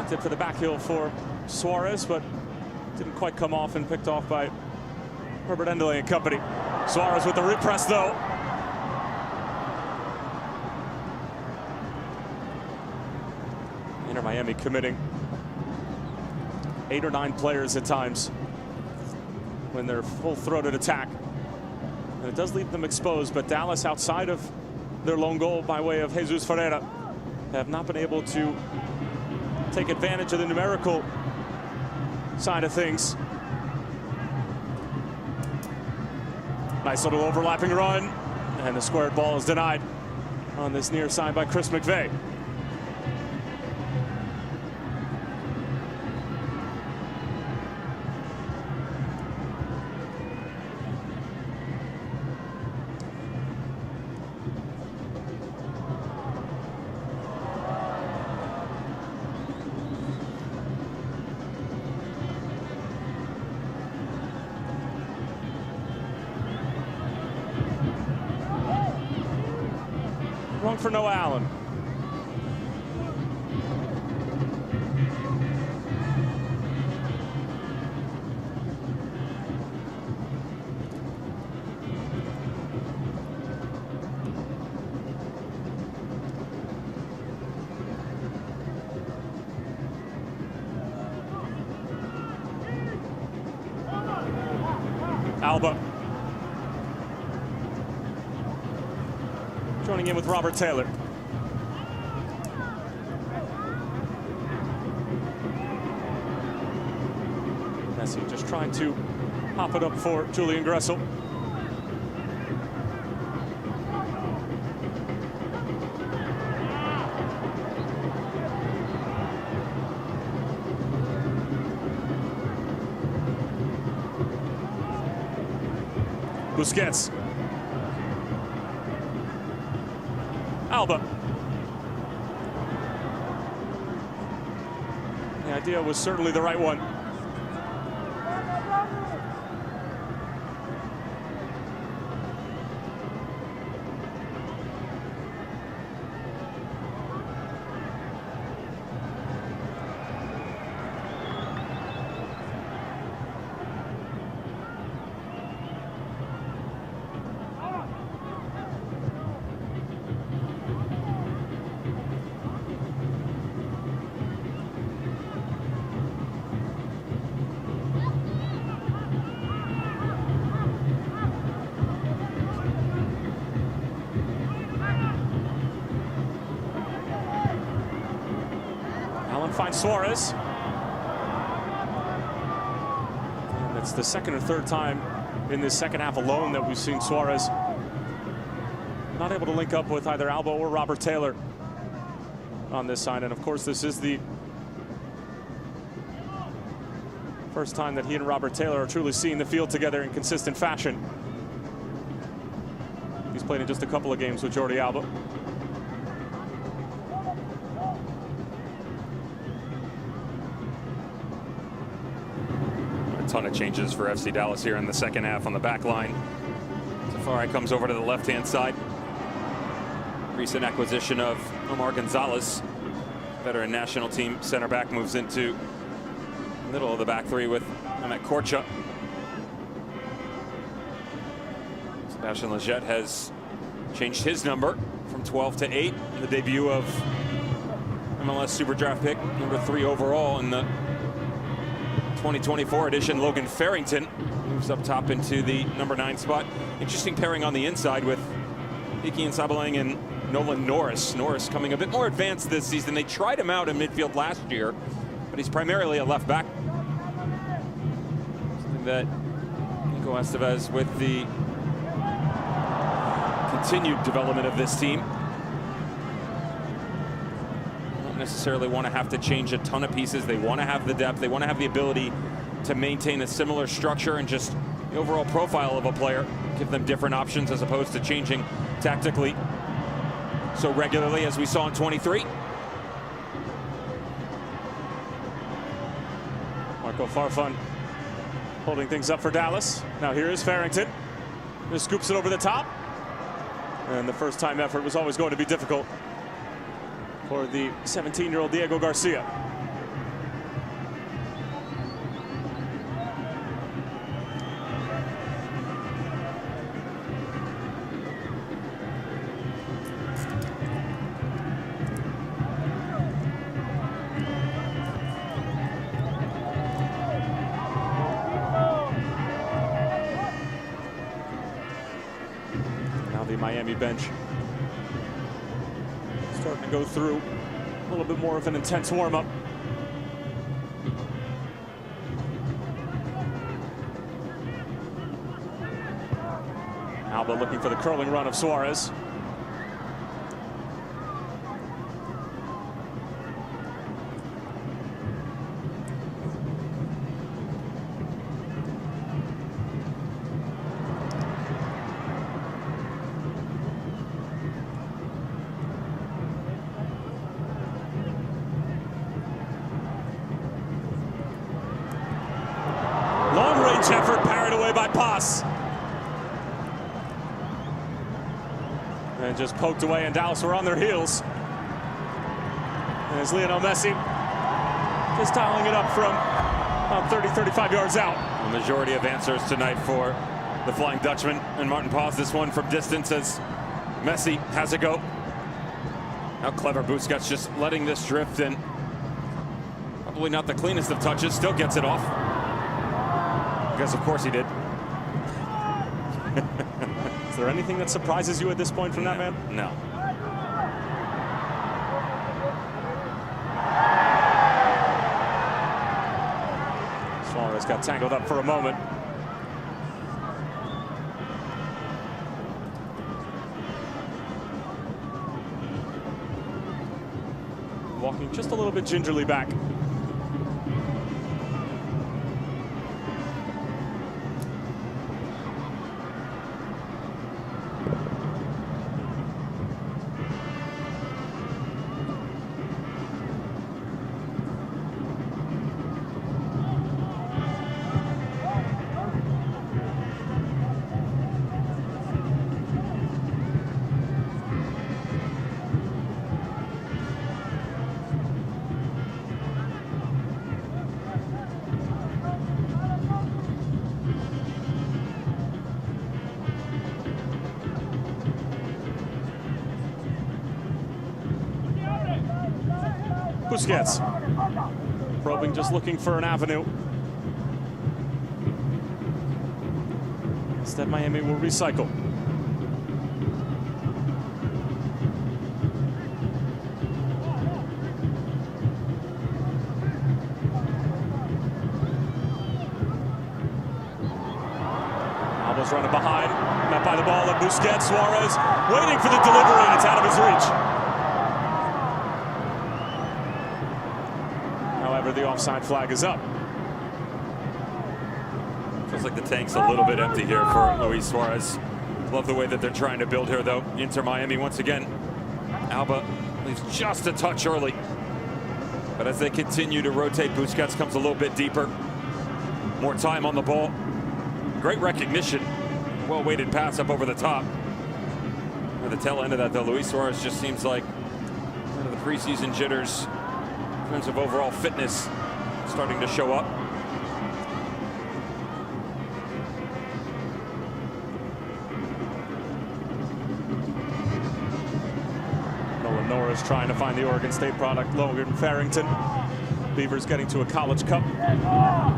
Tip to the back heel for Suarez, but didn't quite come off and picked off by Herbert Endeley and company. Suarez with the repress though. Inter Miami committing 8 or 9 players at times when they're full-throated attack. And it does leave them exposed, but Dallas, outside of their lone goal by way of Jesus Ferreira, have not been able to take advantage of the numerical side of things. Nice little overlapping run, and the squared ball is denied on this near side by Chris McVeigh. Wrong for Noah Allen. Alba joining in with Robert Taylor. Messi just trying to pop it up for Julian Gressel. Busquets. Alba. The idea was certainly the right one. Finds Suarez. And it's the second or third time in this second half alone that we've seen Suarez not able to link up with either Alba or Robert Taylor on this side. And of course, this is the first time that he and Robert Taylor are truly seeing the field together in consistent fashion. He's played in just a couple of games with Jordi Alba. Ton of changes for FC Dallas here in the second half on the back line. Safari comes over to the left-hand side. Recent acquisition of Omar Gonzalez, veteran national team center back, moves into the middle of the back three with Mehmet Korça. Sebastian Lletget has changed his number from 12 to 8 in the debut of MLS Super Draft pick number 3 overall in the 2024 edition. Logan Farrington moves up top into the number 9 spot. Interesting pairing on the inside with Iki Nsabalang and Nolan Norris. Norris coming a bit more advanced this season. They tried him out in midfield last year, but he's primarily a left back. Something that Nico Estevez, with the continued development of this team, necessarily want to have to change a ton of pieces. They want to have the depth. They want to have the ability to maintain a similar structure and just the overall profile of a player, give them different options as opposed to changing tactically so regularly as we saw in 23. Marco Farfan holding things up for Dallas. Now here is Farrington. Just scoops it over the top. And the first time effort was always going to be difficult for the 17-year-old Diego Garcia. Miami bench. Starting to go through a little bit more of an intense warm-up. Alba looking for the curling run of Suarez. Long-range effort parried away by Paz. And just poked away, and Dallas were on their heels. And as Lionel Messi just dialing it up from about 30, 35 yards out. The majority of answers tonight for the Flying Dutchman, and Martin Paz this one from distance as Messi has a go. How clever Busquets just letting this drift, and probably not the cleanest of touches, still gets it off. Because of course he did. Is there anything that surprises you at this point from that man? No. Suarez got tangled up for a moment. Walking just a little bit gingerly back. Busquets probing, just looking for an avenue. Instead, Miami will recycle. Alba's running behind, met by the ball of Busquets. Suarez waiting for the delivery, and it's out of his reach. However, the offside flag is up. Feels like the tank's a little bit empty here for Luis Suarez. Love the way that they're trying to build here, though. Inter Miami once again. Alba leaves just a touch early. But as they continue to rotate, Busquets comes a little bit deeper. More time on the ball. Great recognition. Well-weighted pass up over the top. At the tail end of that, though, Luis Suarez just seems like one of the preseason jitters in terms of overall fitness starting to show up. Nolan Norris trying to find the Oregon State product, Logan Farrington. Beavers getting to a College Cup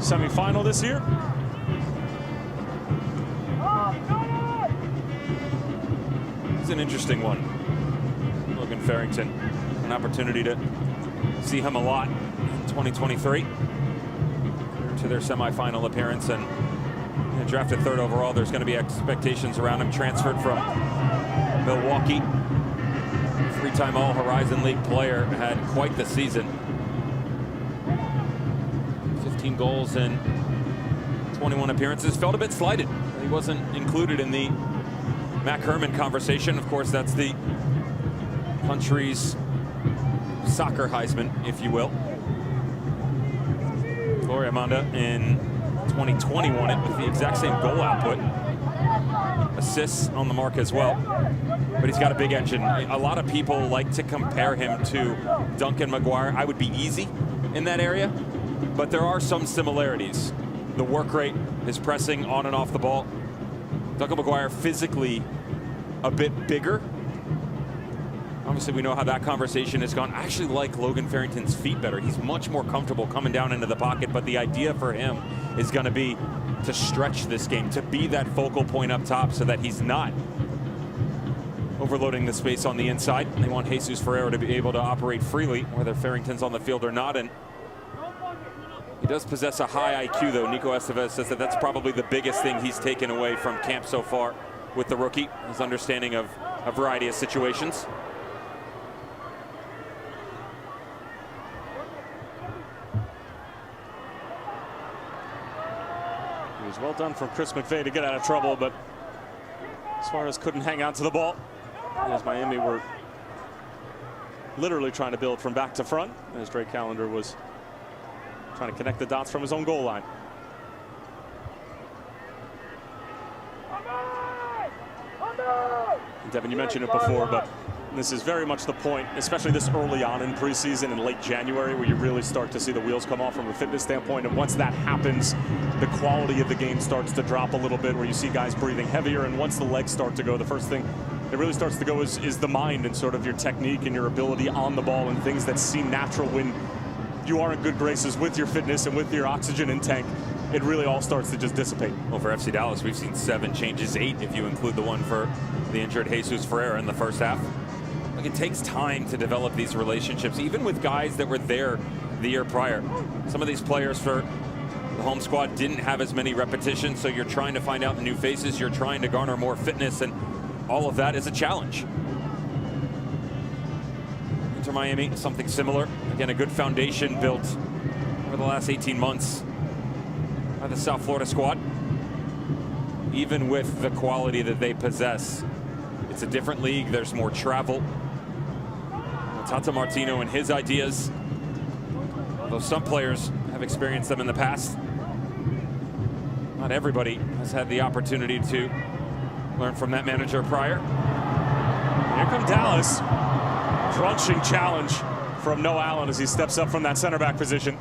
semifinal this year. It's an interesting one. Logan Farrington, an opportunity to see him a lot in 2023 to their semifinal appearance, and drafted 3rd overall. There's going to be expectations around him. Transferred from Milwaukee, 3-time All-Horizon League player, had quite the season. 15 goals in 21 appearances. Felt a bit slighted. He wasn't included in the Mac Herman conversation. Of course, that's the country's soccer Heisman, if you will. Gloria Amanda in 2020 won it with the exact same goal output. Assists on the mark as well. But he's got a big engine. A lot of people like to compare him to Duncan McGuire. I would be easy in that area, but there are some similarities. The work rate, his pressing on and off the ball. Duncan McGuire physically a bit bigger. Obviously, we know how that conversation has gone. I actually like Logan Farrington's feet better. He's much more comfortable coming down into the pocket, but the idea for him is going to be to stretch this game, to be that focal point up top so that he's not overloading the space on the inside. They want Jesus Ferreira to be able to operate freely, whether Farrington's on the field or not. And he does possess a high IQ, though. Nico Estevez says that that's probably the biggest thing he's taken away from camp so far with the rookie, his understanding of a variety of situations. It was well done from Chris McVeigh to get out of trouble, but Suarez couldn't hang on to the ball, as Miami were literally trying to build from back to front, as Drake Callender was trying to connect the dots from his own goal line. Devin, you mentioned it before, but this is very much the point, especially this early on in preseason in late January, where you really start to see the wheels come off from a fitness standpoint. And once that happens, the quality of the game starts to drop a little bit, where you see guys breathing heavier. And once the legs start to go, the first thing that really starts to go is the mind and sort of your technique and your ability on the ball, and things that seem natural when you are in good graces with your fitness and with your oxygen in tank. It really all starts to just dissipate. Well, for FC Dallas, we've seen 7 changes, 8 if you include the one for the injured Jesus Ferreira in the first half. Like, it takes time to develop these relationships, even with guys that were there the year prior. Some of these players for the home squad didn't have as many repetitions, so you're trying to find out new faces, you're trying to garner more fitness, and all of that is a challenge. Inter Miami, something similar. Again, a good foundation built over the last 18 months by the South Florida squad. Even with the quality that they possess, it's a different league. There's more travel. Tata Martino and his ideas, although some players have experienced them in the past, not everybody has had the opportunity to learn from that manager prior. Here come Dallas. Crunching challenge from Noah Allen as he steps up from that center back position.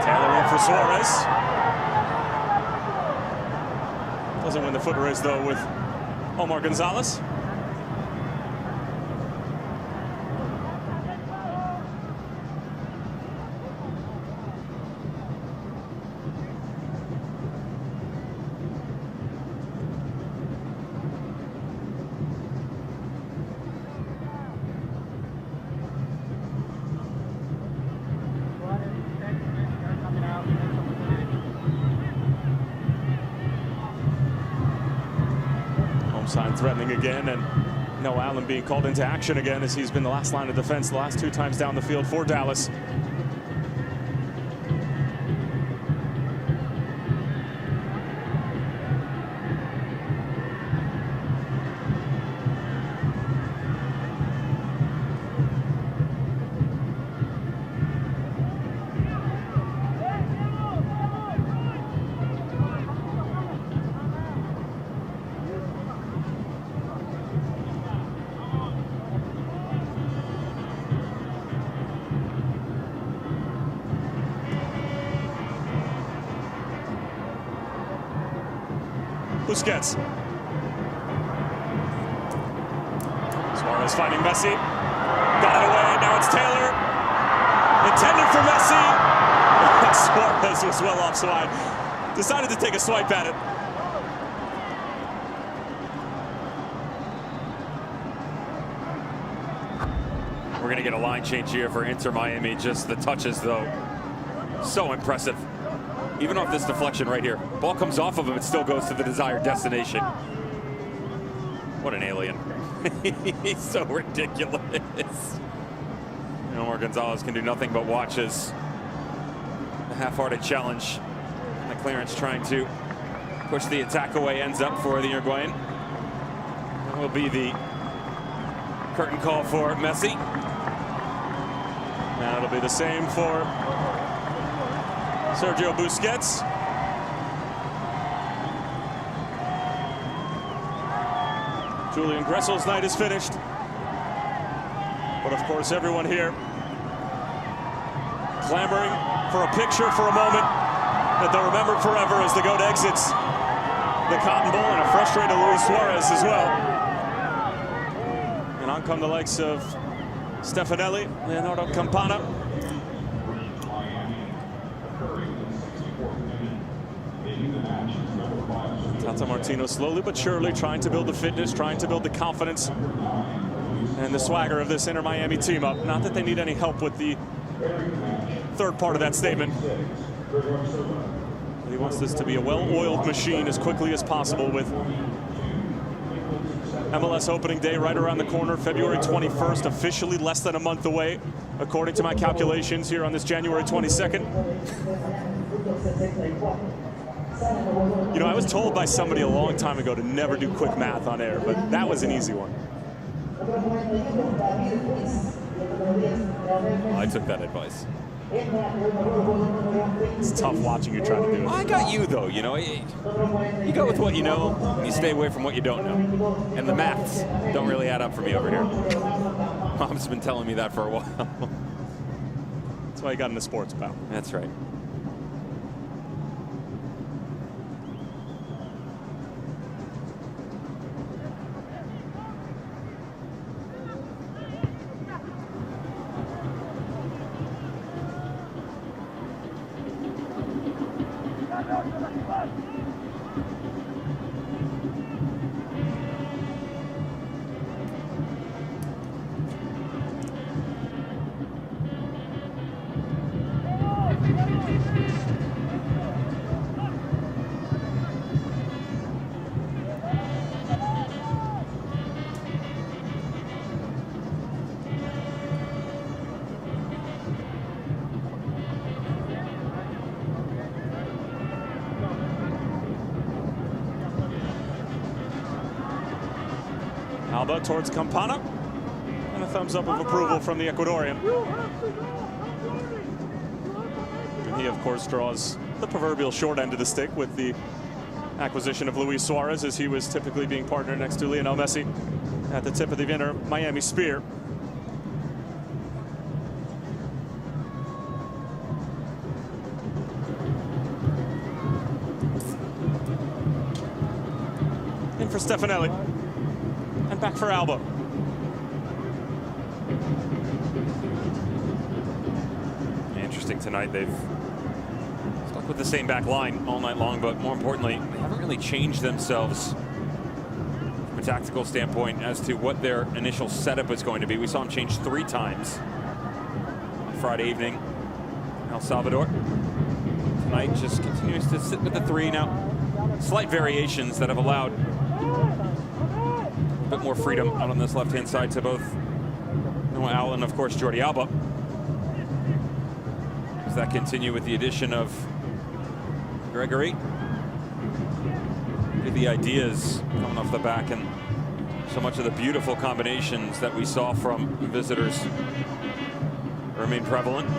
Taylor in for Suarez. Doesn't win the foot race, though, with Omar Gonzalez. Sign threatening again, and Noah Allen being called into action again, as he's been the last line of defense the last 2 times down the field for Dallas. Busquets. Suarez finding Messi. Got it away. Now it's Taylor. Intended for Messi. Suarez was well offside. Decided to take a swipe at it. We're going to get a line change here for Inter Miami. Just the touches, though, so impressive. Even off this deflection right here. Ball comes off of him, it still goes to the desired destination. What an alien. He's so ridiculous. And Omar Gonzalez can do nothing but watch as a half-hearted challenge. And the clearance trying to push the attack away ends up for the Uruguayan. That will be the curtain call for Messi. Now it'll be the same for Sergio Busquets. Julian Gressel's night is finished. But of course, everyone here clamoring for a picture for a moment that they'll remember forever as the goat exits the Cotton Bowl, and a frustrated Luis Suarez as well. And on come the likes of Stefanelli, Leonardo Campana. Tata Martino slowly but surely trying to build the fitness, trying to build the confidence and the swagger of this Inter Miami team up. Not that they need any help with the third part of that statement. But he wants this to be a well-oiled machine as quickly as possible, with MLS opening day right around the corner, February 21st, officially less than a month away, according to my calculations here on this January 22nd. You know, I was told by somebody a long time ago to never do quick math on air, but that was an easy one. Well, I took that advice. It's tough watching you try to do it. I got you, though. You know, you go with what you know, and you stay away from what you don't know. And the maths don't really add up for me over here. Mom's been telling me that for a while. That's why you got into sports, pal. That's right. Alba towards Campana, and a thumbs up of approval from the Ecuadorian. And he, of course, draws the proverbial short end of the stick with the acquisition of Luis Suarez, as he was typically being partnered next to Lionel Messi at the tip of the Inter Miami spear. In for Stefanelli. And back for Alba. Interesting tonight. They've stuck with the same back line all night long, but more importantly, they haven't really changed themselves from a tactical standpoint as to what their initial setup is going to be. We saw them change 3 times Friday evening in El Salvador. Tonight just continues to sit with the 3 now. Slight variations that have allowed a bit more freedom out on this left-hand side to both Noah Allen, of course, Jordi Alba. Does that continue with the addition of Gregory? The ideas coming off the back, and so much of the beautiful combinations that we saw from visitors remain prevalent.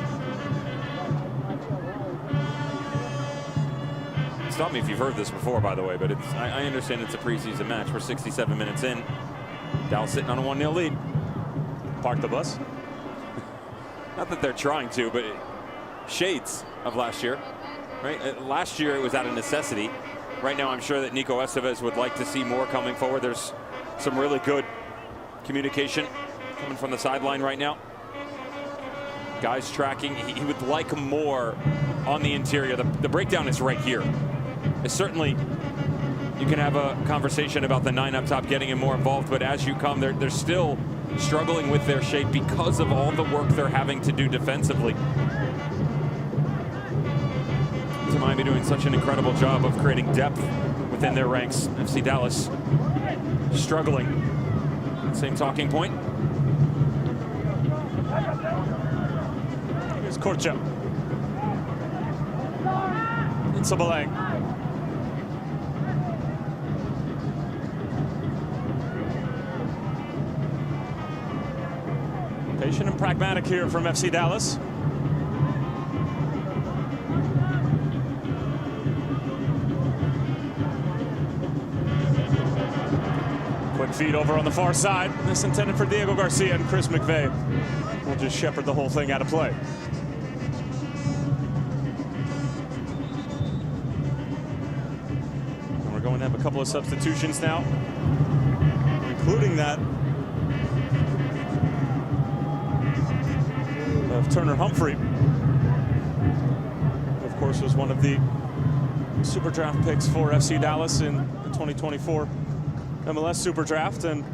Stop me if you've heard this before, by the way, but it's, I understand it's a preseason match. We're 67 minutes in. Dallas sitting on a 1-0 lead. Park the bus. Not that they're trying to, but shades of last year, right? Last year it was out of necessity. Right now I'm sure that Nico Estevez would like to see more coming forward. There's some really good communication coming from the sideline right now. Guys tracking. He would like more on the interior. The breakdown is right here. It's certainly, you can have a conversation about the 9 up top getting him more involved, but as you come, they're still struggling with their shape because of all the work they're having to do defensively. Miami doing such an incredible job of creating depth within their ranks. FC Dallas struggling. Same talking point. Here's Korcha. It's Sabalang. Patient and pragmatic here from FC Dallas. Quick feed over on the far side. This intended for Diego Garcia, and Chris McVeigh will just shepherd the whole thing out of play. And we're going to have a couple of substitutions now, including that of Turner Humphrey. Of course, was one of the super draft picks for FC Dallas in 2024 MLS Super Draft, and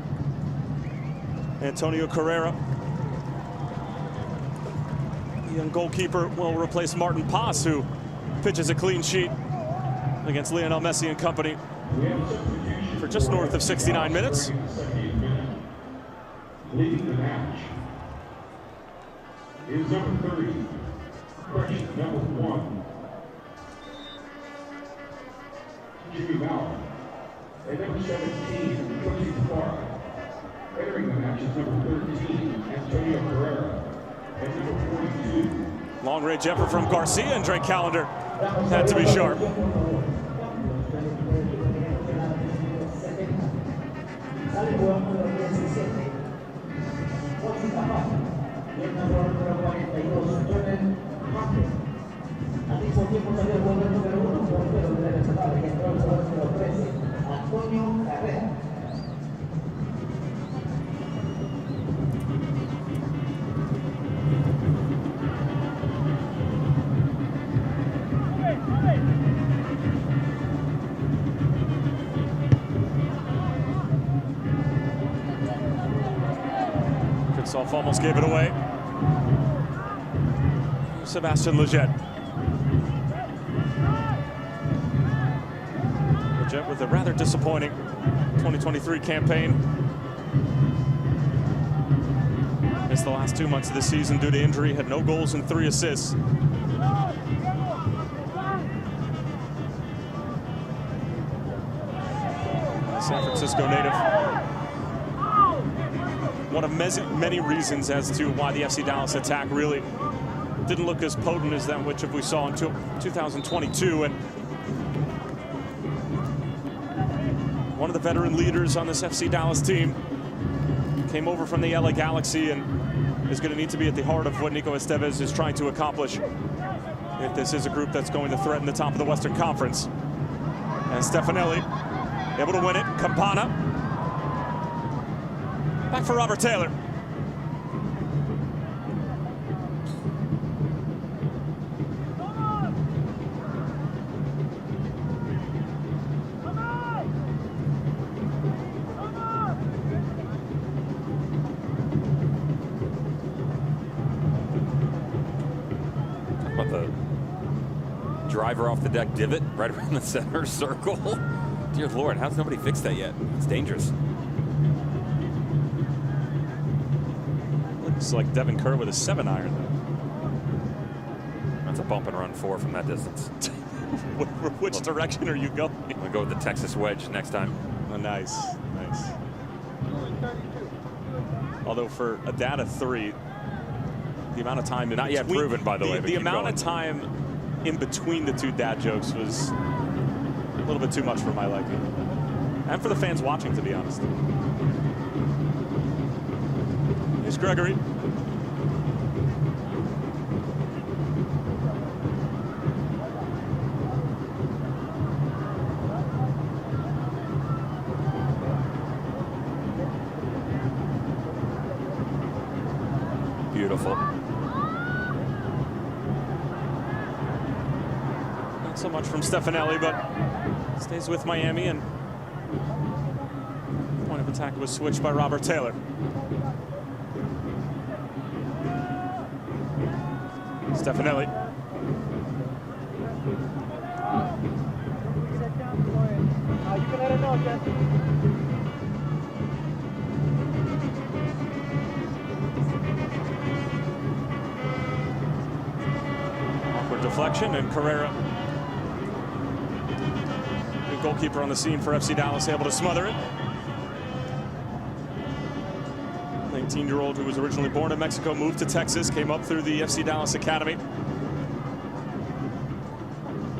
Antonio Carrera, the young goalkeeper, will replace Martin Paz, who pitches a clean sheet against Lionel Messi and company for just north of 69 minutes. Leading the match is number 30, correction, number 1, Jimmy Mallon, and number 17, Josie Clark. Entering the match is number 13, Antonio Carrera, and number 42. Long range effort from Garcia, and Drake Callender had to be sharp. Al mismo tiempo salió el gol del número 1, portero de la Nacional, que entró al número 13, Antonio Carrera. Kitsov almost gave it away. Sebastian Lletget. Lletget with a rather disappointing 2023 campaign. Missed the last 2 months of the season due to injury, had no goals and 3 assists. San Francisco native. One of many reasons as to why the FC Dallas attack really didn't look as potent as that which we saw in 2022. And one of the veteran leaders on this FC Dallas team came over from the LA Galaxy and is going to need to be at the heart of what Nico Estevez is trying to accomplish if this is a group that's going to threaten the top of the Western Conference. And Stefanelli able to win it. Campana back for Robert Taylor. The driver off the deck divot right around the center circle. Dear Lord, how's nobody fixed that yet? It's dangerous. Looks like Devin Kerr with a 7-iron though. That's a bump and run 4 from that distance. Which direction are you going? I'm gonna go with the Texas wedge next time. Oh, nice, nice. Although for a data 3, the amount of time in not yet proven, by the way. The amount of time in between the 2 dad jokes was a little bit too much for my liking, and for the fans watching, to be honest. Here's Gregory. Beautiful. Not so much from Stefanelli, but stays with Miami, and point of attack was switched by Robert Taylor. Stefanelli. You can let it know, Jesse. Deflection, and Carrera, the goalkeeper on the scene for FC Dallas, able to smother it. 19-year-old who was originally born in Mexico, moved to Texas, came up through the FC Dallas Academy.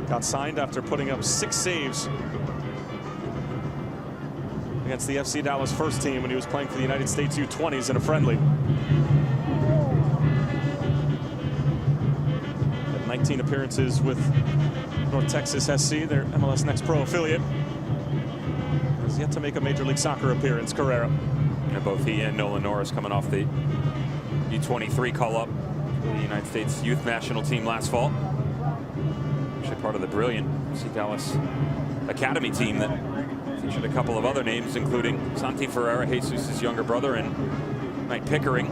Got signed after putting up 6 saves against the FC Dallas first team when he was playing for the United States U20s in a friendly. 19 appearances with North Texas SC, their MLS Next Pro affiliate. Has yet to make a Major League Soccer appearance, Carrera. And both he and Nolan Norris coming off the U23 call-up for the United States Youth National Team last fall. Actually part of the brilliant FC Dallas Academy team that Mentioned a couple of other names, including Santi Ferreira, Jesus' younger brother, and Mike Pickering.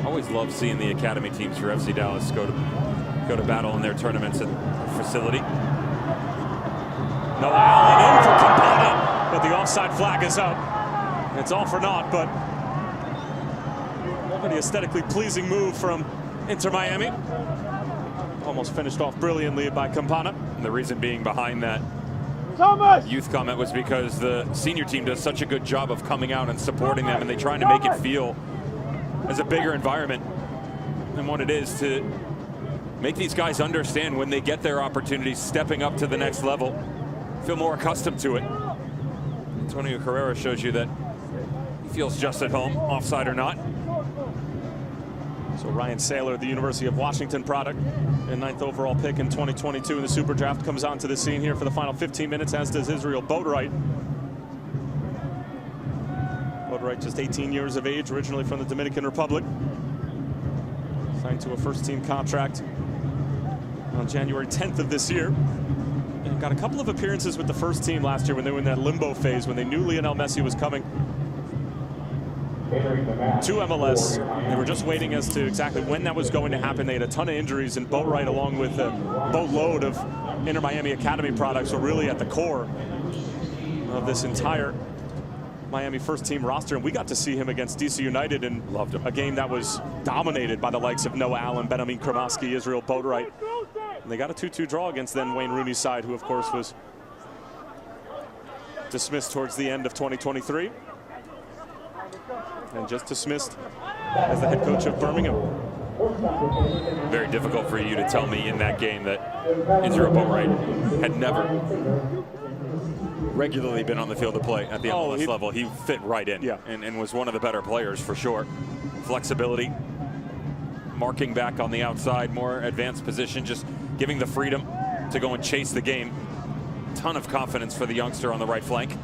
Always love seeing the academy teams for FC Dallas go to battle in their tournaments at the facility. Noah Allen in for Campana, but the offside flag is up. It's all for naught, but pretty aesthetically pleasing move from Inter Miami. Almost finished off brilliantly by Campana. And the reason being behind that youth comment was because the senior team does such a good job of coming out and supporting them, and they trying to make it feel as a bigger environment than what it is, to make these guys understand when they get their opportunities, stepping up to the next level, feel more accustomed to it. Antonio Carrera shows you that he feels just at home, offside or not. So Ryan Saylor, the University of Washington product, and 9th overall pick in 2022 in the Super Draft, comes onto the scene here for the final 15 minutes, as does Israel Boatwright. Boatwright, just 18 years of age, originally from the Dominican Republic. Signed to a first-team contract on January 10th of this year. And got a couple of appearances with the first team last year when they were in that limbo phase, when they knew Lionel Messi was coming to MLS. They were just waiting as to exactly when that was going to happen. They had a ton of injuries, and Boatwright, along with a boatload of Inter Miami Academy products, were really at the core of this entire Miami first team roster. And we got to see him against DC United, and loved him. A game that was dominated by the likes of Noah Allen, Benjamin Cremaschi, Israel Boatwright. And they got a 2-2 draw against then Wayne Rooney's side, who of course was dismissed towards the end of 2023. And just dismissed as the head coach of Birmingham. Very difficult for you to tell me in that game that Israel Boatwright had never regularly been on the field to play at the MLS level. He fit right in, and was one of the better players for sure. Flexibility, marking back on the outside, more advanced position, just giving the freedom to go and chase the game. Ton of confidence for the youngster on the right flank.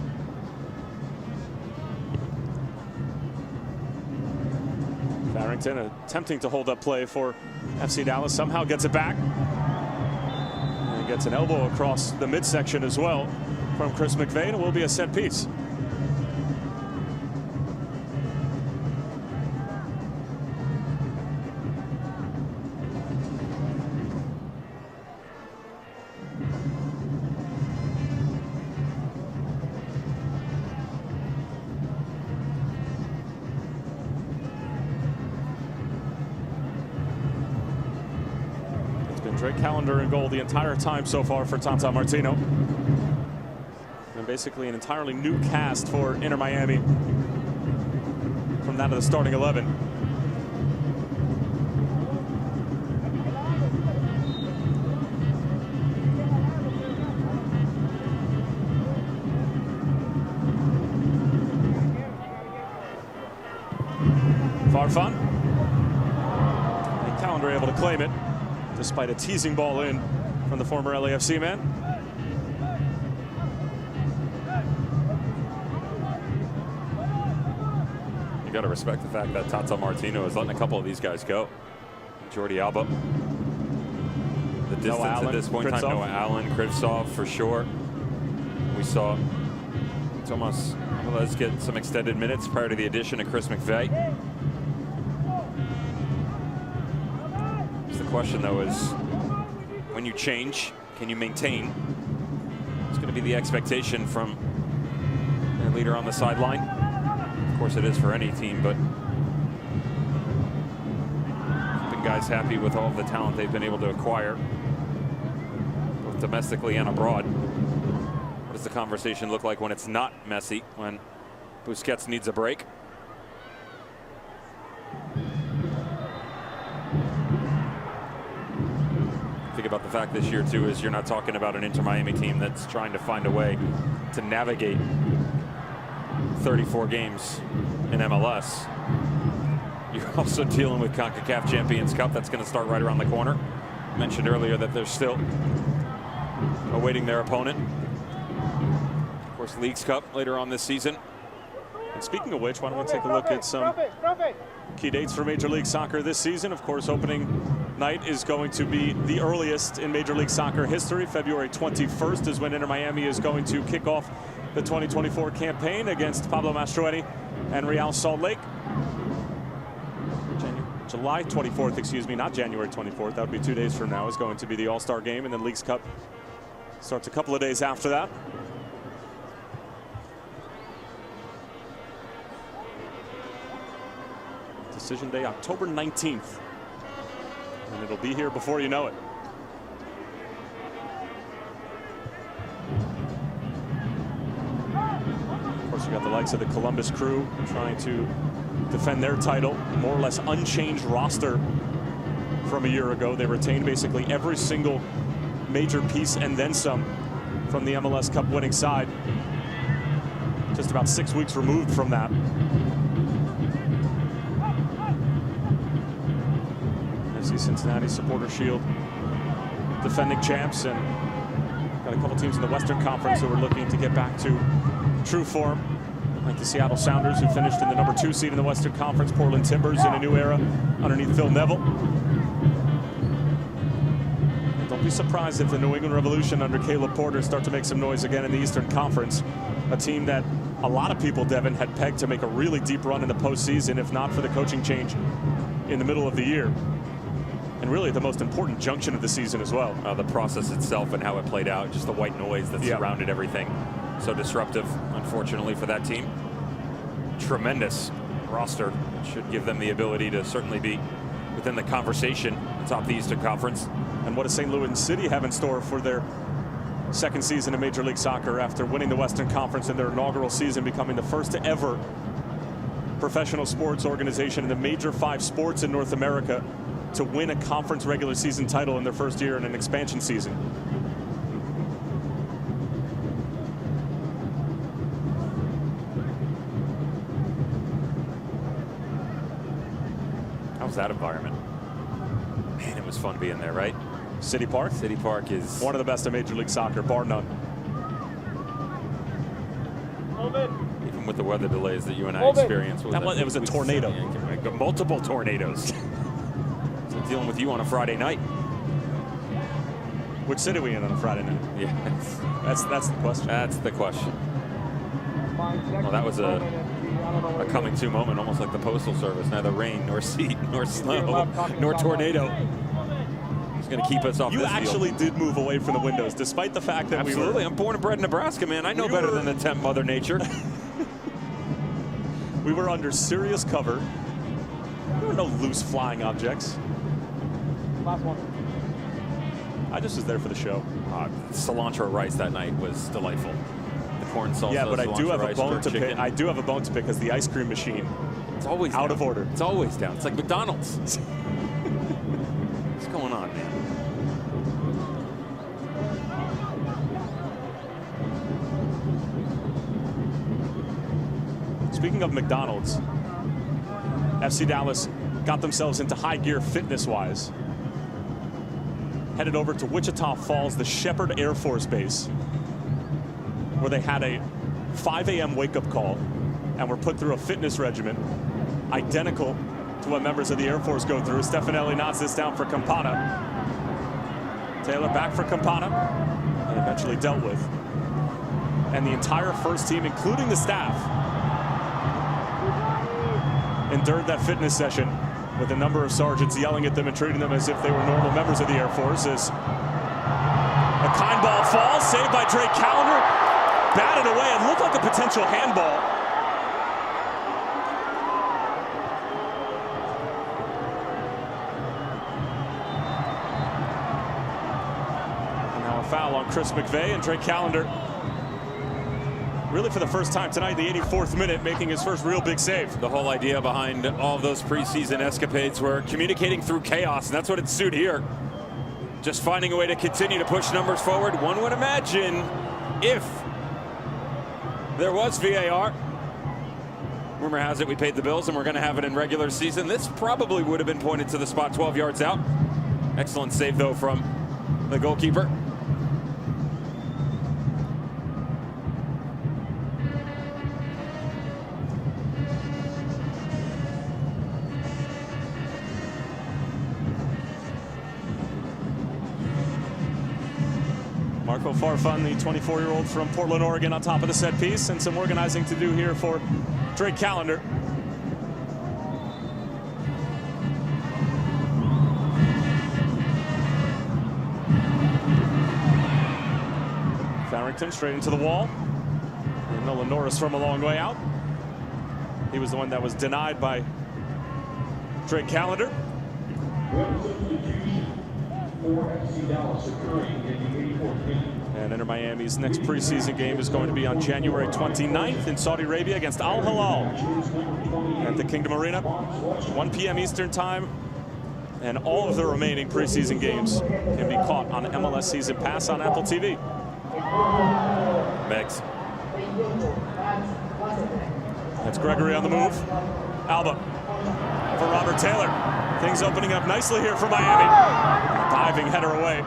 Farrington attempting to hold up play for FC Dallas, somehow gets it back. And gets an elbow across the midsection as well from Chris McVeigh, and it will be a set piece. Drake Callender in goal the entire time so far for Tata Martino. And basically an entirely new cast for Inter Miami from that of the starting 11. Farfan. And Callender able to claim it, despite a teasing ball in from the former LAFC man. You got to respect the fact that Tata Martino is letting a couple of these guys go. Jordi Alba. The distance at this point in time, Noah Allen, Krivtsov for sure. We saw Tomas Velez get some extended minutes prior to the addition of Chris McVeigh. The question, though, is when you change, can you maintain? It's going to be the expectation from their leader on the sideline. Of course, it is for any team, but keeping guys happy with all of the talent they've been able to acquire, both domestically and abroad. What does the conversation look like when it's not Messi, when Busquets needs a break? About the fact this year too is you're not talking about an Inter Miami team that's trying to find a way to navigate 34 games in MLS. You're also dealing with CONCACAF Champions Cup that's going to start right around the corner. I mentioned earlier that they're still awaiting their opponent. Of course, Leagues Cup later on this season. And speaking of which, why don't we take a look at some key dates for Major League Soccer this season? Of course, opening night is going to be the earliest in Major League Soccer history. February 21st is when Inter Miami is going to kick off the 2024 campaign against Pablo Mastroeni and Real Salt Lake. July 24th, excuse me, not January 24th. That would be 2 days from now, is going to be the All-Star game, and then Leagues Cup starts a couple of days after that. Decision day, October 19th. And it'll be here before you know it. Of course, you got the likes of the Columbus Crew trying to defend their title. More or less unchanged roster from a year ago. They retained basically every single major piece and then some from the MLS Cup winning side. Just about 6 weeks removed from that. FC Cincinnati Supporter Shield defending champs, and got a couple teams in the Western Conference who are looking to get back to true form, like the Seattle Sounders, who finished in the number 2 seed in the Western Conference. Portland Timbers in a new era underneath Phil Neville. And don't be surprised if the New England Revolution under Caleb Porter start to make some noise again in the Eastern Conference, a team that a lot of people, Devin, had pegged to make a really deep run in the postseason, if not for the coaching change in the middle of the year. And really the most important junction of the season as well. The process itself and how it played out, just the white noise that surrounded everything. So disruptive, unfortunately, for that team. Tremendous roster. It should give them the ability to certainly be within the conversation atop the Eastern Conference. And what does St. Louis City have in store for their second season in Major League Soccer after winning the Western Conference in their inaugural season, becoming the first ever professional sports organization in the major 5 sports in North America to win a conference regular season title in their first year in an expansion season. How's that environment? Man, it was fun being there, right? City Park? City Park is one of the best in Major League Soccer, bar none. Even with the weather delays that you and I experienced. It was a tornado. Multiple tornadoes. So dealing with you on a Friday night. Which city are we in on a Friday night? Yes. That's the question. That's the question. Well, that was a coming to moment, almost like the Postal Service. Neither rain, nor sleet, nor snow, nor tornado. It's going to keep us off You this actually did move away from the windows, despite the fact that Absolutely. I'm born and bred in Nebraska, man. I know better than to tempt Mother Nature. We were under serious cover. There were no loose flying objects. Last one. I just was there for the show. Cilantro rice that night was delightful. The corn salsa. Yeah, but I do have a bone to pick. pick. I do have a bone to pick because the ice cream machine. It's always out down. of order. It's always down. It's like McDonald's. What's going on, man? Speaking of McDonald's, FC Dallas got themselves into high gear fitness-wise. Headed over to Wichita Falls, the Shepherd Air Force Base, where they had a 5 a.m. wake-up call and were put through a fitness regimen identical to what members of the Air Force go through. Stefanelli knocks this down for Campana. Taylor back for Campana, and eventually dealt with. And the entire first team, including the staff, endured that fitness session with a number of sergeants yelling at them and treating them as if they were normal members of the Air Force. As a kind ball falls, saved by Drake Callender, batted away and looked like a potential handball. And now a foul on Chris McVeigh, and Drake Callender, really for the first time tonight, the 84th minute, making his first real big save. The whole idea behind all of those preseason escapades were communicating through chaos, and that's what ensued here. Just finding a way to continue to push numbers forward. One would imagine if there was VAR, rumor has it we paid the bills and we're going to have it in regular season, this probably would have been pointed to the spot 12 yards out. Excellent save, though, from the goalkeeper. Marco Farfan, the 24-year-old from Portland, Oregon, on top of the set piece, and some organizing to do here for Drake Callender. Farrington straight into the wall. And Nolan Norris from a long way out. He was the one that was denied by Drake Callender. One substitution for FC Dallas occurring in the 84th minute. And Inter Miami's next preseason game is going to be on January 29th in Saudi Arabia against Al Hilal at the Kingdom Arena, 1 p.m. Eastern Time. And all of the remaining preseason games can be caught on MLS Season Pass on Apple TV. Megs. That's Gregory on the move. Alba for Robert Taylor. Things opening up nicely here for Miami. Diving header away.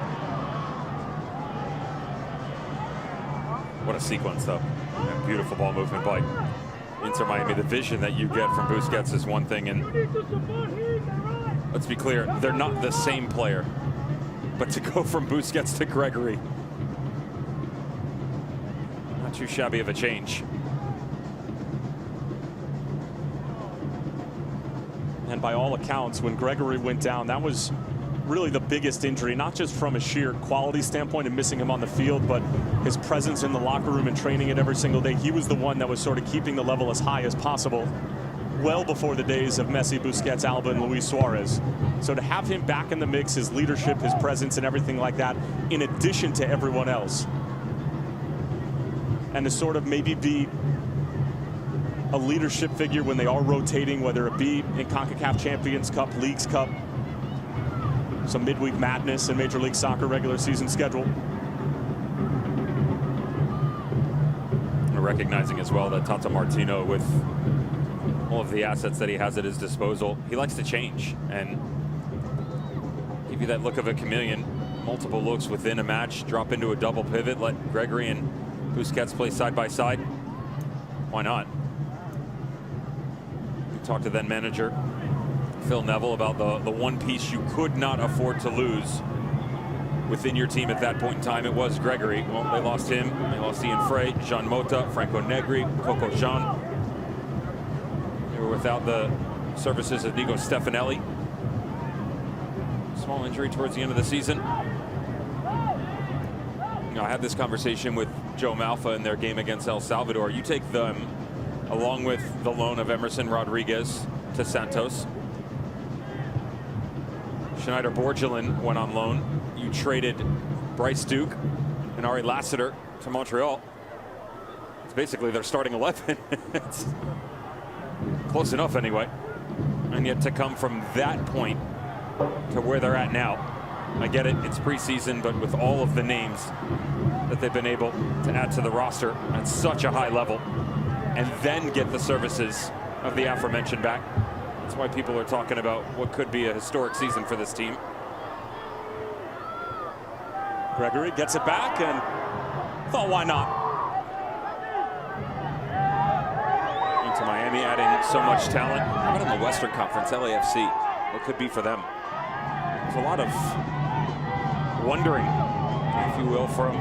What a sequence, though. And beautiful ball movement by Inter Miami. The vision that you get from Busquets is one thing, and let's be clear, they're not the same player. But to go from Busquets to Gregory, not too shabby of a change. And by all accounts, when Gregory went down, that was really the biggest injury, not just from a sheer quality standpoint and missing him on the field, but his presence in the locker room and training it every single day. He was the one that was sort of keeping the level as high as possible, well before the days of Messi, Busquets, Alba, and Luis Suarez. So to have him back in the mix, his leadership, his presence, and everything like that, in addition to everyone else, and to sort of maybe be a leadership figure when they are rotating, whether it be in CONCACAF Champions Cup, Leagues Cup, some midweek madness in Major League Soccer regular season schedule. And recognizing as well that Tata Martino, with all of the assets that he has at his disposal, he likes to change and give you that look of a chameleon. Multiple looks within a match, drop into a double pivot, let Gregory and Busquets play side by side. Why not? Talked to then manager Phil Neville about the one piece you could not afford to lose within your team at that point in time. It was Gregory. Well, they lost him. They lost Ian Frey, Jean Mota, Franco Negri, Coco Jean. They were without the services of Nico Stefanelli. Small injury towards the end of the season. You know, I had this conversation with Joe Malfa in their game against El Salvador. You take them along with the loan of Emerson Rodriguez to Santos. Schneider Borgelin went on loan. You traded Bryce Duke and Ari Lassiter to Montreal. It's basically their starting 11. It's close enough anyway. And yet to come from that point to where they're at now, I get it, it's preseason, but with all of the names that they've been able to add to the roster at such a high level, and then get the services of the aforementioned back. That's why people are talking about what could be a historic season for this team. Gregory gets it back and thought, why not? Into Miami, adding so much talent. How about in the Western Conference, LAFC? What could be for them? There's a lot of wondering, if you will, from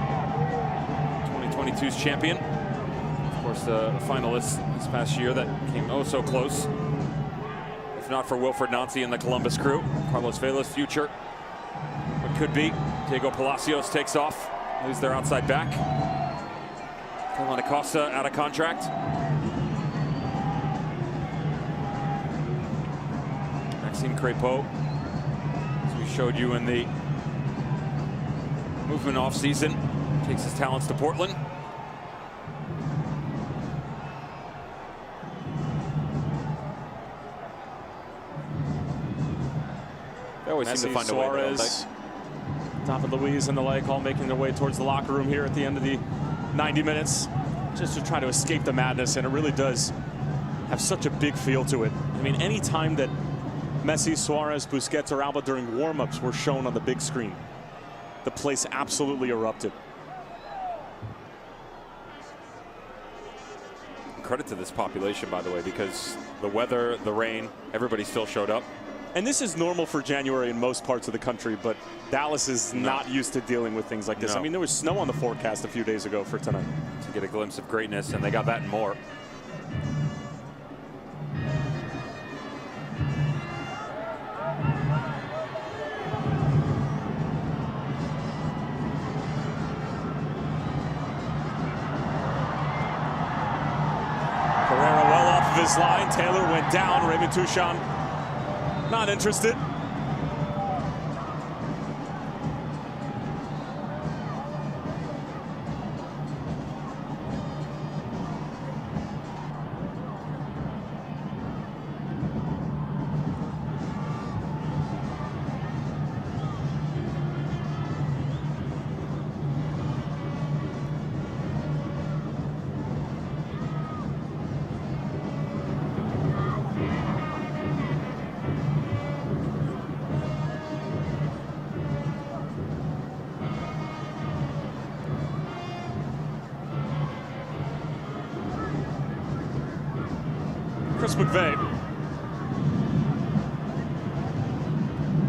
2022's champion. Of course, the finalists this past year that came oh so close. If not for Wilfred Nancy and the Columbus Crew, Carlos Vela's future, what could be. Diego Palacios takes off, lose their outside back. Kellen Acosta out of contract. Maxime Crépeau, as we showed you in the movement off season, takes his talents to Portland. They always Messi, seem to find a way, Suarez, David Luiz and the like all making their way towards the locker room here at the end of the 90 minutes, just to try to escape the madness, and it really does have such a big feel to it. I mean, any time that Messi, Suarez, Busquets, or Alba during warm-ups were shown on the big screen, the place absolutely erupted. Credit to this population, by the way, because the weather, the rain, everybody still showed up. And this is normal for January in most parts of the country, but Dallas is not used to dealing with things like this. No. I mean, there was snow on the forecast a few days ago for tonight. To get a glimpse of greatness, and they got that and more. Carrera well off of his line. Taylor went down. Raymond Touchon not interested. Chris McVeigh.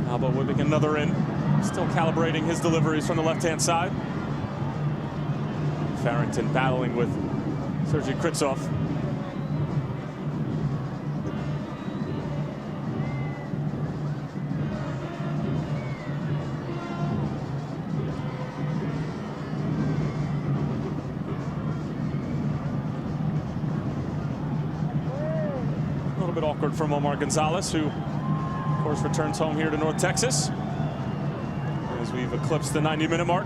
Alba whipping another in. Still calibrating his deliveries from the left-hand side. Farrington battling with Sergei Kritsov. A little bit awkward from Omar Gonzalez, who, of course, returns home here to North Texas as we've eclipsed the 90-minute mark.